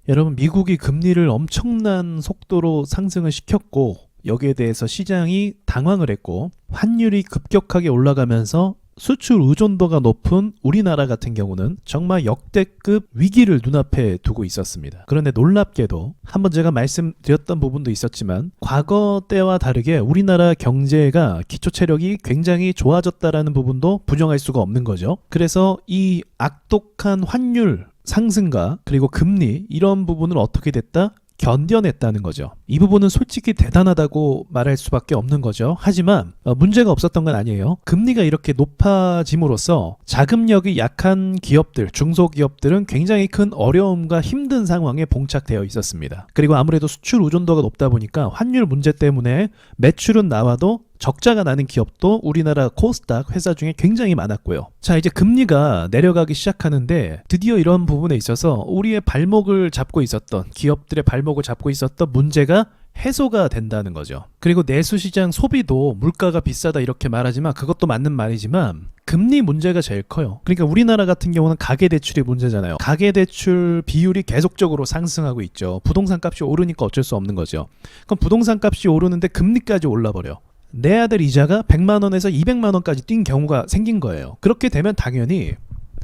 여러분, 미국이 금리를 엄청난 속도로 상승을 시켰고 여기에 대해서 시장이 당황을 했고 환율이 급격하게 올라가면서 수출 의존도가 높은 우리나라 같은 경우는 정말 역대급 위기를 눈앞에 두고 있었습니다. 그런데 놀랍게도 한번 제가 말씀드렸던 부분도 있었지만 과거 때와 다르게 우리나라 경제가 기초 체력이 굉장히 좋아졌다라는 부분도 부정할 수가 없는 거죠. 그래서 이 악독한 환율 상승과 그리고 금리 이런 부분을 어떻게 됐다? 견뎌냈다는 거죠. 이 부분은 솔직히 대단하다고 말할 수밖에 없는 거죠. 하지만 문제가 없었던 건 아니에요. 금리가 이렇게 높아짐으로써 자금력이 약한 기업들, 중소기업들은 굉장히 큰 어려움과 힘든 상황에 봉착되어 있었습니다. 그리고 아무래도 수출 의존도가 높다 보니까 환율 문제 때문에 매출은 나와도 적자가 나는 기업도 우리나라 코스닥 회사 중에 굉장히 많았고요. 자, 이제 금리가 내려가기 시작하는데 드디어 이런 부분에 있어서 우리의 발목을 잡고 있었던, 기업들의 발목을 잡고 있었던 문제가 해소가 된다는 거죠. 그리고 내수시장 소비도 물가가 비싸다 이렇게 말하지만 그것도 맞는 말이지만 금리 문제가 제일 커요. 그러니까 우리나라 같은 경우는 가계대출이 문제잖아요. 가계대출 비율이 계속적으로 상승하고 있죠. 부동산 값이 오르니까 어쩔 수 없는 거죠. 그럼 부동산 값이 오르는데 금리까지 올라버려. 내야 될 이자가 100만 원에서 200만 원까지 뛴 경우가 생긴 거예요. 그렇게 되면 당연히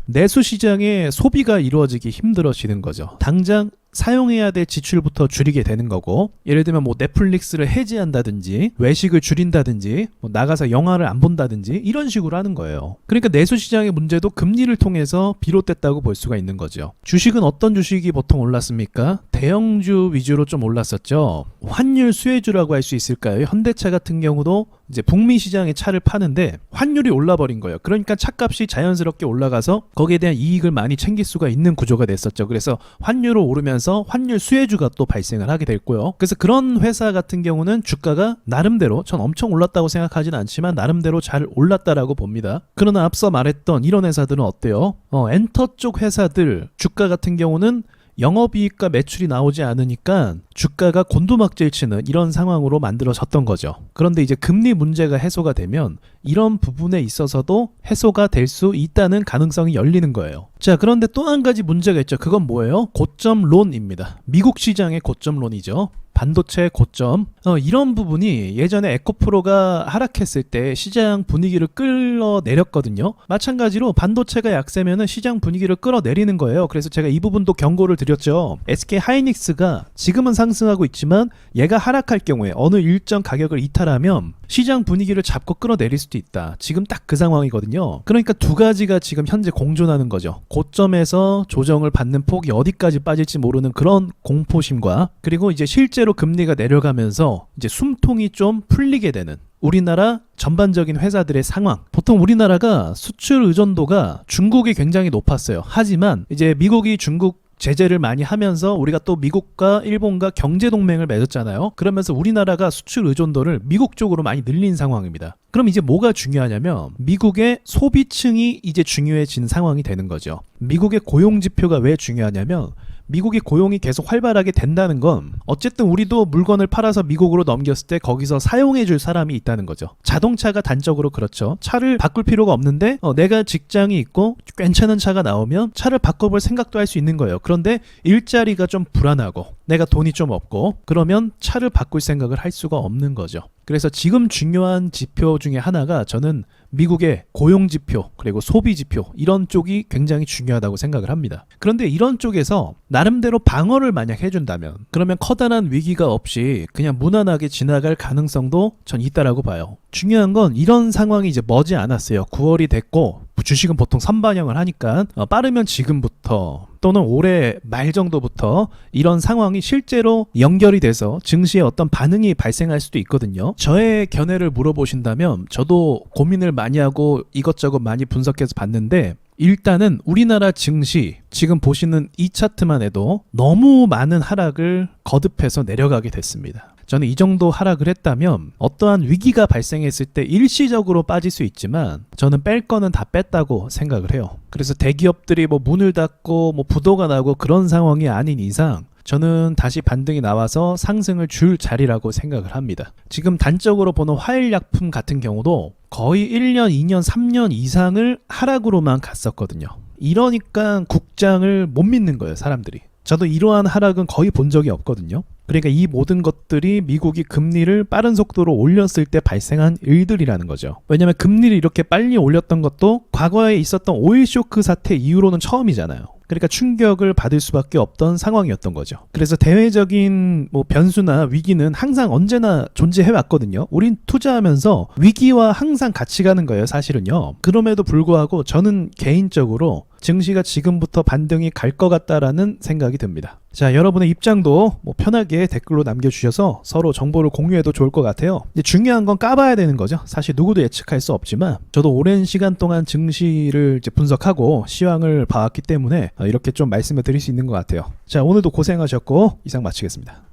내수시장에 소비가 이루어지기 힘들어지는 거죠. 당장 사용해야 될 지출부터 줄이게 되는 거고, 예를 들면 뭐 넷플릭스를 해지한다든지 외식을 줄인다든지 뭐 나가서 영화를 안 본다든지 이런 식으로 하는 거예요. 그러니까 내수시장의 문제도 금리를 통해서 비롯됐다고 볼 수가 있는 거죠. 주식은 어떤 주식이 보통 올랐습니까? 대형주 위주로 좀 올랐었죠. 환율 수혜주라고 할 수 있을까요? 현대차 같은 경우도 이제 북미 시장에 차를 파는데 환율이 올라버린 거예요. 그러니까 차값이 자연스럽게 올라가서 거기에 대한 이익을 많이 챙길 수가 있는 구조가 됐었죠. 그래서 환율이 오르면서 환율 수혜주가 또 발생을 하게 됐고요. 그래서 그런 회사 같은 경우는 주가가 나름대로, 전 엄청 올랐다고 생각하지는 않지만 나름대로 잘 올랐다라고 봅니다. 그러나 앞서 말했던 이런 회사들은 어때요? 엔터 쪽 회사들 주가 같은 경우는 영업이익과 매출이 나오지 않으니까 주가가 곤두박질 치는 이런 상황으로 만들어졌던 거죠. 그런데 이제 금리 문제가 해소가 되면 이런 부분에 있어서도 해소가 될 수 있다는 가능성이 열리는 거예요. 자, 그런데 또 한 가지 문제가 있죠. 그건 뭐예요? 고점론입니다. 미국 시장의 고점론이죠. 반도체 고점. 이런 부분이 예전에 에코프로가 하락했을 때 시장 분위기를 끌어내렸거든요. 마찬가지로 반도체가 약세면은 시장 분위기를 끌어내리는 거예요. 그래서 제가 이 부분도 경고를 드렸죠. SK 하이닉스가 지금은 상승하고 있지만 얘가 하락할 경우에 어느 일정 가격을 이탈하면 시장 분위기를 잡고 끌어내릴 수도 있다. 지금 딱 그 상황이거든요. 그러니까 두 가지가 지금 현재 공존하는 거죠. 고점에서 조정을 받는 폭이 어디까지 빠질지 모르는 그런 공포심과, 그리고 이제 실제로 금리가 내려가면서 이제 숨통이 좀 풀리게 되는 우리나라 전반적인 회사들의 상황. 보통 우리나라가 수출 의존도가 중국이 굉장히 높았어요. 하지만 이제 미국이 중국 제재를 많이 하면서 우리가 또 미국과 일본과 경제동맹을 맺었잖아요. 그러면서 우리나라가 수출 의존도를 미국 쪽으로 많이 늘린 상황입니다. 그럼 이제 뭐가 중요하냐면 미국의 소비층이 이제 중요해진 상황이 되는 거죠. 미국의 고용지표가 왜 중요하냐면 미국의 고용이 계속 활발하게 된다는 건 어쨌든 우리도 물건을 팔아서 미국으로 넘겼을 때 거기서 사용해줄 사람이 있다는 거죠. 자동차가 단적으로 그렇죠. 차를 바꿀 필요가 없는데 내가 직장이 있고 괜찮은 차가 나오면 차를 바꿔볼 생각도 할 수 있는 거예요. 그런데 일자리가 좀 불안하고 내가 돈이 좀 없고 그러면 차를 바꿀 생각을 할 수가 없는 거죠. 그래서 지금 중요한 지표 중에 하나가 저는 미국의 고용지표 그리고 소비지표 이런 쪽이 굉장히 중요하다고 생각을 합니다. 그런데 이런 쪽에서 나름대로 방어를 만약 해준다면 그러면 커다란 위기가 없이 그냥 무난하게 지나갈 가능성도 전 있다라고 봐요. 중요한 건 이런 상황이 이제 머지 않았어요. 9월이 됐고 주식은 보통 선반영을 하니까 빠르면 지금부터 또는 올해 말 정도부터 이런 상황이 실제로 연결이 돼서 증시에 어떤 반응이 발생할 수도 있거든요. 저의 견해를 물어보신다면 저도 고민을 많이 하고 이것저것 많이 분석해서 봤는데 일단은 우리나라 증시 지금 보시는 이 차트만 해도 너무 많은 하락을 거듭해서 내려가게 됐습니다. 저는 이 정도 하락을 했다면 어떠한 위기가 발생했을 때 일시적으로 빠질 수 있지만 저는 뺄 거는 다 뺐다고 생각을 해요. 그래서 대기업들이 뭐 문을 닫고 뭐 부도가 나고 그런 상황이 아닌 이상 저는 다시 반등이 나와서 상승을 줄 자리라고 생각을 합니다. 지금 단적으로 보는 화일약품 같은 경우도 거의 1년, 2년, 3년 이상을 하락으로만 갔었거든요. 이러니까 국장을 못 믿는 거예요, 사람들이. 저도 이러한 하락은 거의 본 적이 없거든요. 그러니까 이 모든 것들이 미국이 금리를 빠른 속도로 올렸을 때 발생한 일들이라는 거죠. 왜냐하면 금리를 이렇게 빨리 올렸던 것도 과거에 있었던 오일 쇼크 사태 이후로는 처음이잖아요. 그러니까 충격을 받을 수밖에 없던 상황이었던 거죠. 그래서 대외적인 변수나 위기는 항상 언제나 존재해 왔거든요. 우린 투자하면서 위기와 항상 같이 가는 거예요, 사실은요. 그럼에도 불구하고 저는 개인적으로 증시가 지금부터 반등이 갈 것 같다라는 생각이 듭니다. 자, 여러분의 입장도 편하게 댓글로 남겨주셔서 서로 정보를 공유해도 좋을 것 같아요. 이제 중요한 건 까봐야 되는 거죠. 사실 누구도 예측할 수 없지만 저도 오랜 시간 동안 증시를 이제 분석하고 시황을 봐왔기 때문에 이렇게 좀 말씀을 드릴 수 있는 것 같아요. 자, 오늘도 고생하셨고 이상 마치겠습니다.